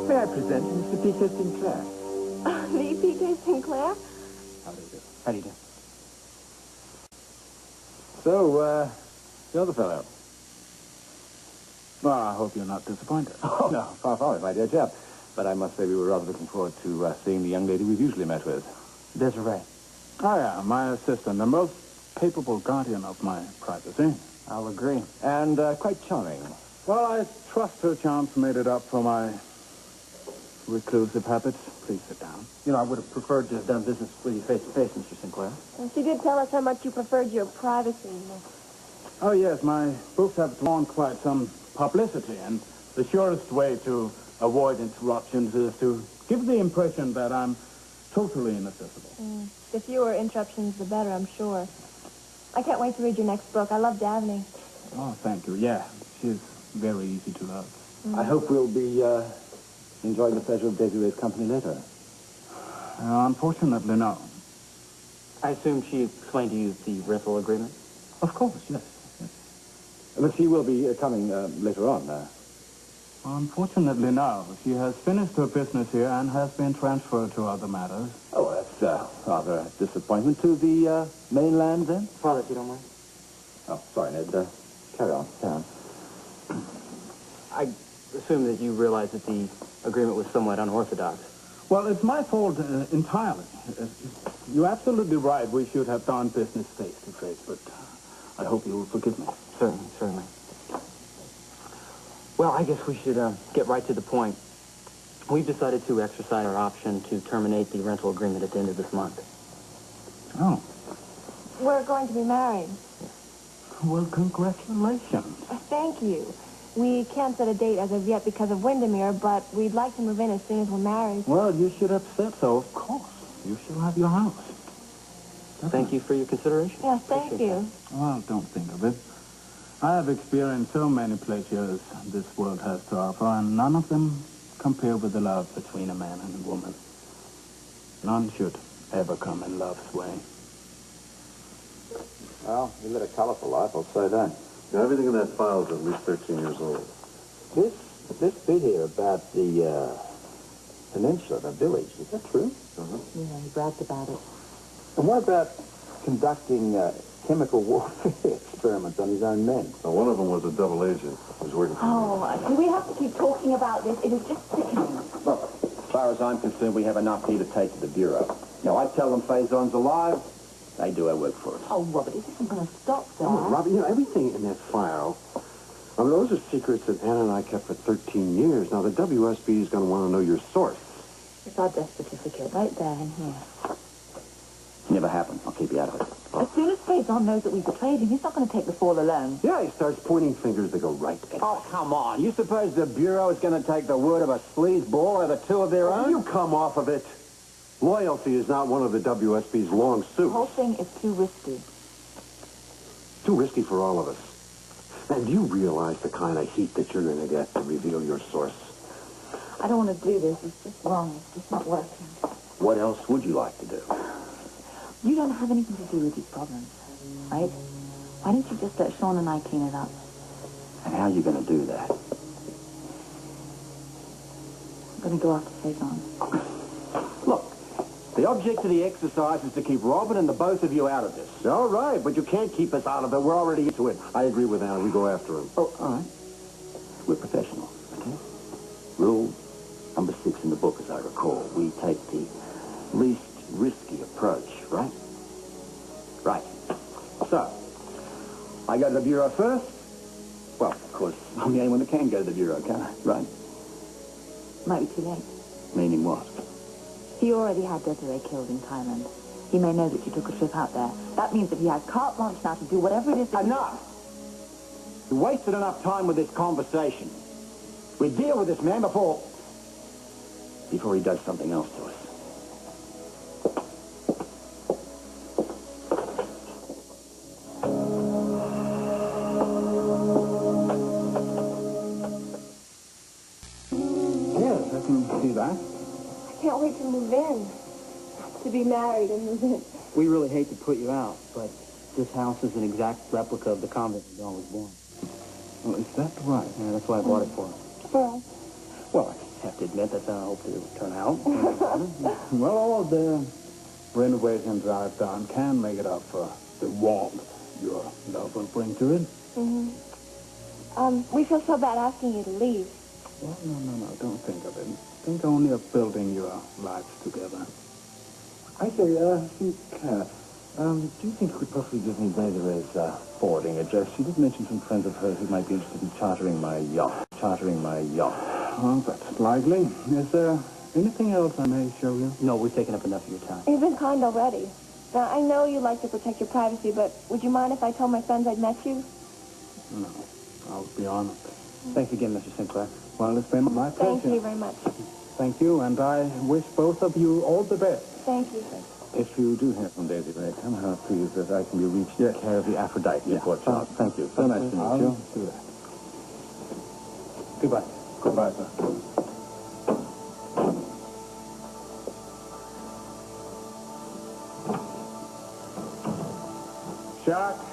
May I present Mr. Peter Sinclair? The Peter Sinclair? How do you do? How do you do? So, you're the fellow. Well, I hope you're not disappointed. Oh, no, far from it, my dear chap. But I must say we were rather looking forward to seeing the young lady we've usually met with. Desiree. Oh, yeah, my assistant, the most capable guardian of my privacy. I'll agree. And quite charming. Well, I trust her charms made it up for my reclusive habits. Please sit down. You know, I would have preferred to have done business with you face to face, Mr. Sinclair. And she did tell us how much you preferred your privacy. Oh, yes, my books have drawn quite some publicity, and the surest way to avoid interruptions is to give the impression that I'm totally inaccessible. The fewer interruptions, the better, I'm sure. I can't wait to read your next book. I love Daphne. Oh, thank you. Yeah, she's very easy to love. I hope we'll be enjoying the pleasure of Desiree's company later. Unfortunately, no. I assume she explained to you the rental agreement? Of course, yes. But she will be coming later on. Unfortunately, no. She has finished her business here and has been transferred to other matters. Oh, that's rather a disappointment to the mainland, then? Father, if you don't mind. Oh, sorry, Ned. Carry on. Carry on. I assume that you realize that the agreement was somewhat unorthodox. Well, it's my fault entirely. You're absolutely right. We should have done business face to face, but I hope you will forgive me. Certainly, certainly. Well, I guess we should get right to the point. We've decided to exercise our option to terminate the rental agreement at the end of this month. Oh. We're going to be married. Well, congratulations. Thank you. We can't set a date as of yet because of Windemere, but we'd like to move in as soon as we're married. Well, you should have said so, of course. You shall have your house. Thank you for your consideration. Yes, thank you. Well, don't think of it. I have experienced so many pleasures this world has to offer, and none of them compare with the love between a man and a woman. None should ever come in love's way. Well, you led a colorful life, I'll say that. Now, everything in that file is at least 13 years old. This bit here about the peninsula, the village, is that true? Yeah, he bragged about it. And what about conducting chemical warfare experiments on his own men? Now, one of them was a double agent. He was working for me. Oh, do we have to keep talking about this? It is just sickening. Look, as far as I'm concerned, we have enough here to take to the Bureau. Now, I tell them Faison's alive. They do our work for us. Oh, Robert, this isn't going to stop there. Oh, Robbie, you know, everything in that file, I mean, those are secrets that Anna and I kept for 13 years. Now, the WSB is going to want to know your source. It's our death certificate right there in here. Never happened. I'll keep you out of it. As soon as Faison knows that we betrayed him, he's not going to take the fall alone. Yeah, he starts pointing fingers that go right at Oh, come on. You suppose the Bureau is going to take the word of a sleazeball over two of their own? You come off of it. Loyalty is not one of the WSB's long The suits. whole thing is too risky. Too risky for all of us. And do you realize the kind of heat that you're going to get to reveal your source? I don't want to do this. It's just wrong. It's just not working. What else would you like to do? You don't have anything to do with these problems, right? Why don't you just let Sean and I clean it up? And how are you going to do that? I'm going to go after Faison. Look, the object of the exercise is to keep Robin and the both of you out of this. All right, but you can't keep us out of it. We're already into it. I agree with Anna. We go after him. Oh, all right. We're professionals, okay? Rule number 6 in the book, as I recall. We take the least risky approach, right? Right. So, I go to the Bureau first. Well, of course, I'm the only one that can go to the Bureau, can't I? Right? Might be too late. Meaning what? He already had Desiree killed in Thailand. He may know that you took a trip out there. That means that he has carte blanche now to do whatever it is that Enough! You wasted enough time with this conversation. We deal with this man before he does something else to us. Yes, I can see that. I can't wait to move in. To be married and move in. We really hate to put you out, but this house is an exact replica of the convent where John was born. Well, is that right? Yeah, that's why I bought it for him. For us. Well, have to admit that's how I hoped it would turn out. Well, all of the renovations I've done can make it up for the warmth your love will bring to it. We feel so bad asking you to leave. Well, no, don't think of it. Think only of building your lives together. I say, do you think you could possibly give me Desiree's forwarding address? She did mention some friends of hers who might be interested in chartering my yacht. Oh, that's likely. Is there anything else I may show you? No, we've taken up enough of your time. You've been kind already. Now, I know you like to protect your privacy, but would you mind if I told my friends I'd met you? No, I'll be honest. Thanks again, Mr. Sinclair. Well, it's been my pleasure. Thank you very much. Thank you, and I wish both of you all the best. Thank you. If you do hear from Desiree, tell her, please, that I can be reached in care of the Aphrodite in Port Charles. Thank you. So nice to meet I'll you. do that. Goodbye. Goodbye, sir. Jacques?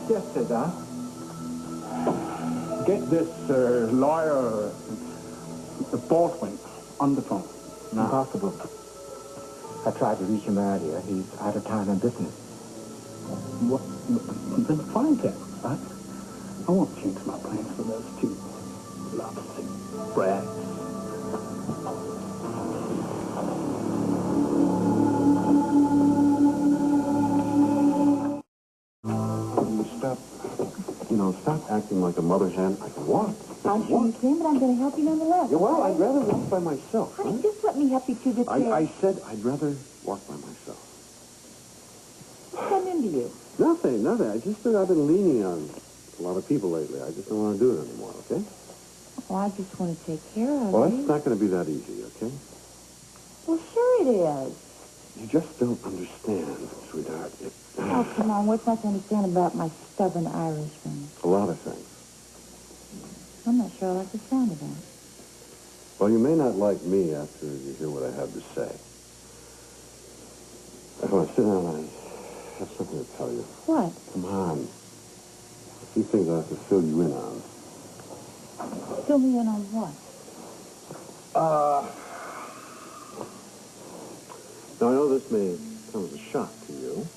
Yes, Cesar. Get this lawyer, Baldwin, on the phone. Now. Impossible. I tried to reach him earlier. He's out of town on business. What? Then find him. I won't change my plans for those two lovesick brats. Stop acting like a mother hen. I can walk. I'm sure you can, but I'm going to help you nonetheless. Yeah, well, I'd rather walk by myself. Honey, Right? just let me help you through this chair. I said I'd rather walk by myself. What's gotten into you? Nothing. I just think I've been leaning on a lot of people lately. I just don't want to do it anymore, okay? Oh, I just want to take care of Well, you. it's not going to be that easy, okay? Well, sure it is. You just don't understand, sweetheart. Oh, come on. What's not to understand about my stubborn Irishman? A lot of things. I'm not sure I like the sound of that. Well, you may not like me after you hear what I have to say. I want to sit down. I have something to tell you. What? Come on. A few things I have to fill you in on. Fill me in on what? Now, I know this may come as a shock to you,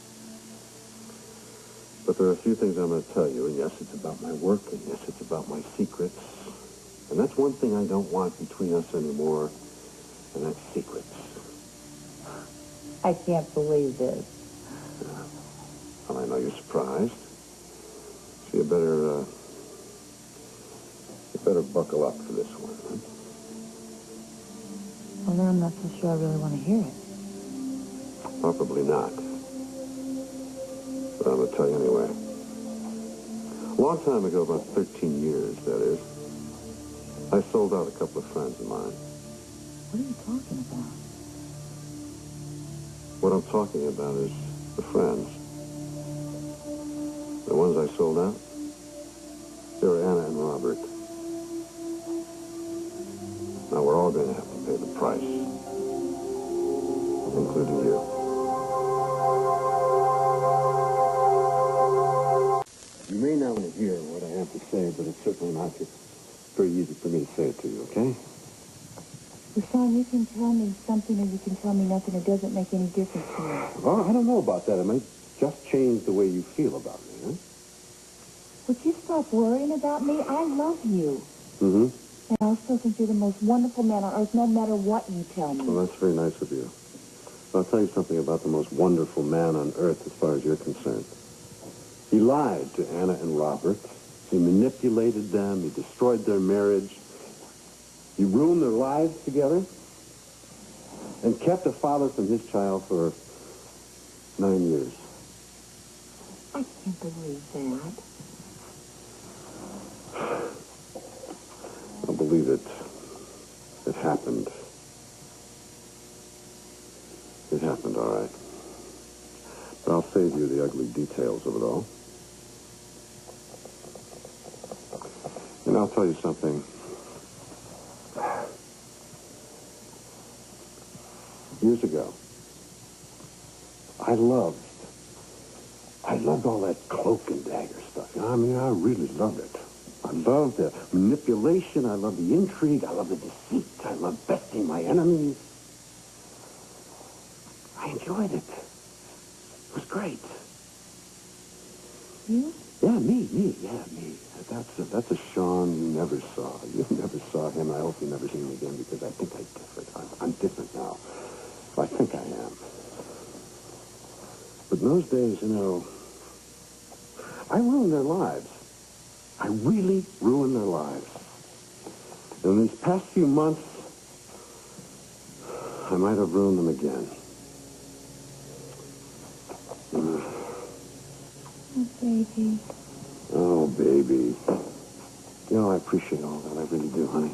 but there are a few things I'm going to tell you, and yes, it's about my work, and yes, it's about my secrets. And that's one thing I don't want between us anymore, and that's secrets. I can't believe this. Well, I know you're surprised. So you better buckle up for this one, huh? Well, then I'm not so sure I really want to hear it. Probably not. But I'm going to tell you anyway. A long time ago, about 13 years, that is, I sold out a couple of friends of mine. What are you talking about? What I'm talking about is the friends. The ones I sold out, they were Anna and Robert. Now we're all going to have to pay the price, including you. You may not want to hear what I have to say, but it's certainly not very easy for me to say it to you, okay? Well, Sean, you can tell me something or you can tell me nothing. It doesn't make any difference to me. Well, I don't know about that. It might just change the way you feel about me, huh? Would you stop worrying about me? I love you. Mm-hmm. And I still think you're the most wonderful man on earth, no matter what you tell me. Well, that's very nice of you. I'll tell you something about the most wonderful man on earth as far as you're concerned. He lied to Anna and Robert. He manipulated them. He destroyed their marriage. He ruined their lives together and kept a father from his child for 9 years. I can't believe that. I believe it. It happened. It happened, all right. But I'll save you the ugly details of it all. And I'll tell you something. Years ago, I loved all that cloak and dagger stuff. You know, I mean, I really loved it. I love the manipulation. I love the intrigue. I love the deceit. I love besting my enemies. I enjoyed it. It was great. You? Yeah, me. That's a Sean you never saw. You never saw him. I hope you never see him again because I think I differed. I'm different now. I think I am. But in those days, you know, I ruined their lives. I really ruined their lives. And these past few months, I might have ruined them again. Oh, baby. Oh, baby. You know, I appreciate all that. I really do, honey.